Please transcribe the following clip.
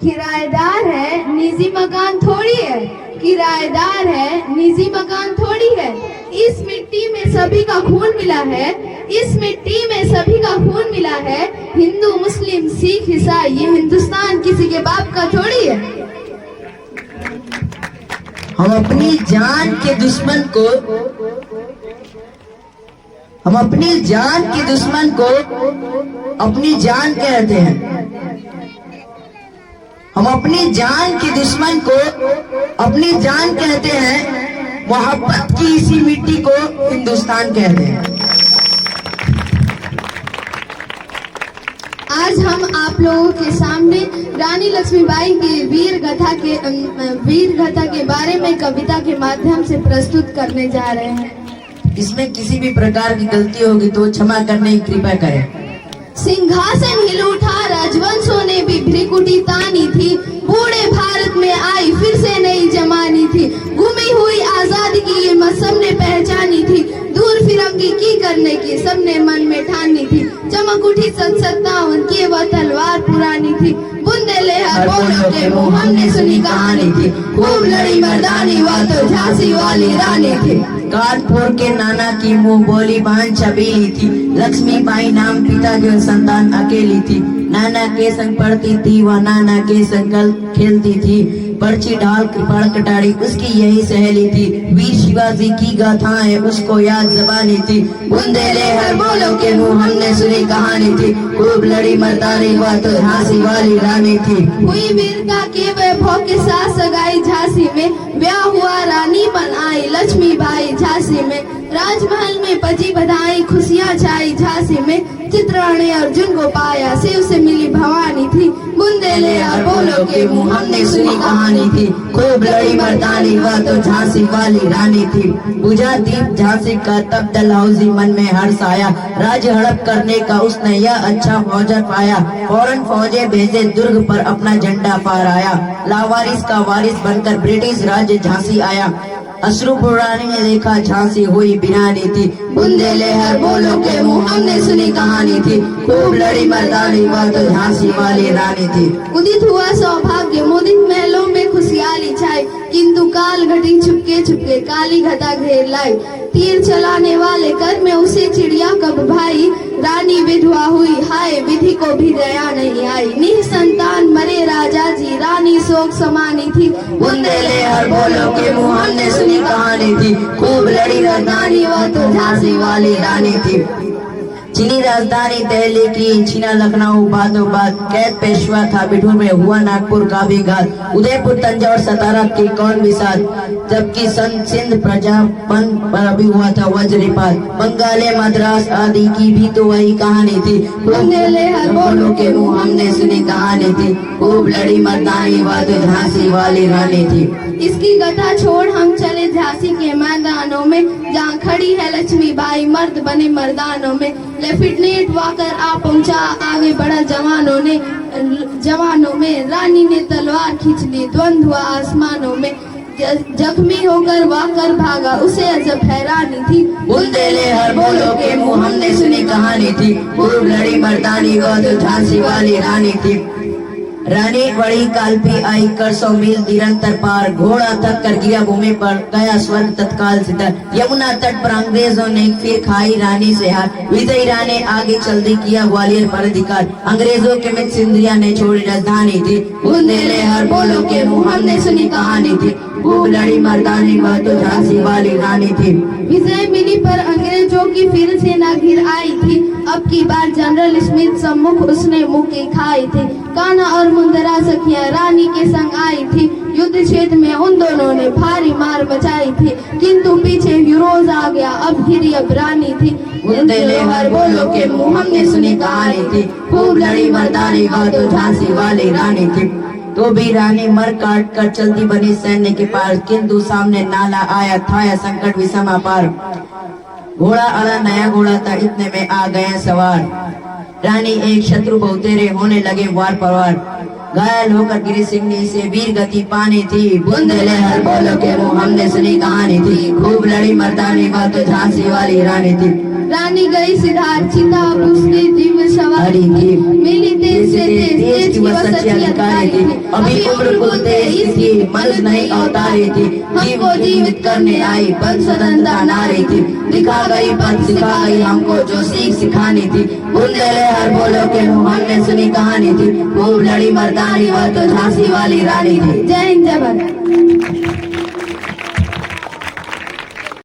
किराएदार है निजी मकान थोड़ी है, किराएदार है निजी मकान थोड़ी है। इस मिट्टी में सभी का खून मिला है, इस मिट्टी में सभी का खून मिला है। हिंदू मुस्लिम सिख ईसाई, ये हिंदुस्तान किसी के बाप का थोड़ी है। हम अपनी जान के दुश्मन को अपनी जान कहते हैं। हम अपनी जान के दुश्मन को अपनी जान कहते हैं। मोहब्बत की इसी मिट्टी को हिंदुस्तान कहते हैं। आज हम आप लोगों के सामने रानी लक्ष्मीबाई की वीर गाथा के बारे में कविता के माध्यम से प्रस्तुत करने जा रहे हैं। इसमें किसी भी प्रकार की गलती होगी तो क्षमा करने की कृपा करें। सिंहासन हिल उठा, राजवंशों ने भी भ्रिकुटी तानी थी। बूढ़े भारत में आई फिर से नई जमानी थी। गुमी हुई आजादी की ये सबने पहचानी थी। दूर फिरंगी की करने की सबने मन में ठानी थी। चमक उठी 57 की वह तलवार पुरानी थी। बुंदेले हर बोलों के मुंह हमने सुनी कहानी थी। खूब लड़ी मर्दानी वह तो झांसी वाली रानी थी। कानपुर के नाना की मुंह बोली बहन छबीली थी। लक्ष्मीबाई नाम पिता के संतान अकेली थी। नाना के संग पढ़ती थी वह नाना के संग खेलती थी। पर्ची डाल कृपाण कटारी उसकी यही सहेली थी। वीर शिवाजी की गाथाएं उसको याद जबानी थी। बुंदेले हर बोलों के मुंह हमने सुनी कहानी थी। खूब लड़ी मर्दानी वह तो झांसी वाली रानी थी। हुई वीरता के वैभव के साथ सगाई झांसी में। ब्याह हुआ रानी बन आई लक्ष्मीबाई झांसी में। राजमहल में बजी बधाई खुशियां छाई झांसी में। चित्रा ने अर्जुन को पाया शिव से मिली भवानी थी। बुंदेले हर बोलों के मुंह हमने सुनी कहानी थी। खूब लड़ी मर्दानी वह तो झांसी वाली रानी थी। बुझा दीप झांसी का तब डलहौजी मन में हर्ष आया। राज्य हड़प करने का उसने यह अच्छा मौका पाया। फौरन फौजे भेजे दुर्ग पर अपना झंडा फहराया। लावारिस का वारिस बनकर ब्रिटिश राज्य झांसी आया। अश्रुपुरानी ने देखा झांसी हुई बिरानी थी। बुंदेले हर बोलों के मुंह हमने सुनी कहानी थी। खूब लड़ी मर्दानी वह तो झांसी वाली रानी थी। उदित हुआ सौभाग्य मुदित महलों में खुशहाली छाई। किंतु काल घटी छुपके छुपके काली घटा घेर लाई। तीर चलाने वाले कर में उसे चिड़िया कब भाई। रानी विधवा हुई हाय विधि को भी दया नहीं आई। निसंतान मरे राजा जी रानी शोक समानी थी। बुंदेले हर बोलों के मुंह हमने सुनी कहानी थी। खूब लड़ी मर्दानी वह तो झांसी वाली रानी थी। चीनी राजधानी दिल्ली की छीना लखनऊ बादों बाद। कैद पेशवा था बिठूर में हुआ नागपुर का भी घात। उदयपुर तंजौर सतारा की कौन विसात। जबकि सिंध प्रजापन पर अभी हुआ था वज्रपात। बंगाले मद्रास आदि की भी तो वही कहानी थी। बुंदेले हर बोलों के मुंह हमने सुनी कहानी थी। खूब लड़ी मर्दानी वह तो झांसी वाली रानी थी। इसकी कथा छोड़ हम चले झांसी के मैदानों में। जहाँ खड़ी है लक्ष्मीबाई मर्द बने मर्दानों में। लेफ्टिनेंट वाकर आ पहुंचा आगे बढ़ा जवानों में। रानी ने तलवार खींच ली द्वंद्व हुआ आसमानों में। जख्मी होकर वाकर भागा उसे अजब हैरानी थी। बुंदेले हर बोलों के मुंह हमने सुनी कहानी थी। खूब लड़ी मर्दानी वह तो झांसी वाली रानी थी। रानी बड़ी काल्पी आई कर 100 मील निरंतर पार। घोड़ा थक कर गिरा भूमि पर गया स्वर्ग तत्काल सितर। यमुना तट पर अंग्रेजों ने फिर खाई रानी से हार। विजयी रानी आगे चल दी किया ग्वालियर पर अधिकार। अंग्रेजों के मित्र सिंधिया ने छोड़ी राजधानी थी। बुंदेले हर बोलों के मुंह हमने सुनी कहानी थी। खूब लड़ी मर्दानी वह तो झांसी वाली रानी थी। विजय मिली पर अंग्रेजों की फिर सेना घिर आई थी। अब की बार जनरल स्मिथ सम्मुख उसने मुक्की खाई थी। कान्हा और मुंदरा सखियां रानी के संग आई थी। युद्ध क्षेत्र में उन दोनों ने भारी मार बचाई थी। किंतु पीछे यूरोज आ गया अब घिरी अब रानी थी। बुंदेले हर बोलों के मुंह हमने सुनी कहानी थी। खूब लड़ी मर्दानी वह तो झांसी वाली रानी थी। तो भी रानी मर काट कर चलती बनी सैन्य के पार। किंतु सामने नाला आया था या संकट विषम अपार। घोड़ा अड़ा नया घोड़ा था इतने में आ गए सवार। रानी एक शत्रु बहुतेरे होने लगे वार परवार। घायल होकर गिरी सिंहनी से वीर गति पानी थी। बुंदेले हर बोलों के मुंह हमने सुनी कहानी थी। खूब लड़ी मर्दानी वह तो झांसी वाली रानी थी। रानी गई सिद्धार्थ चिता उसकी दिव्य सवारी थी, मिली तेज से तेज की वह सच्ची अधिकारी थी, अभी उम्र को तेज थी, मनुष्य नहीं अवतारी थी, हमको जीवित करने आई पद स्वतंत्रता नारी थी, दिखा गई पद सिखा गई हमको जो सीख सिखानी थी, बुंदेले हर बोलो के मुँह हमने सुनी कहानी थी, खूब लड़ी मर्दानी वह तो झांसी वाली रानी थी। जय हिंद जय भारत।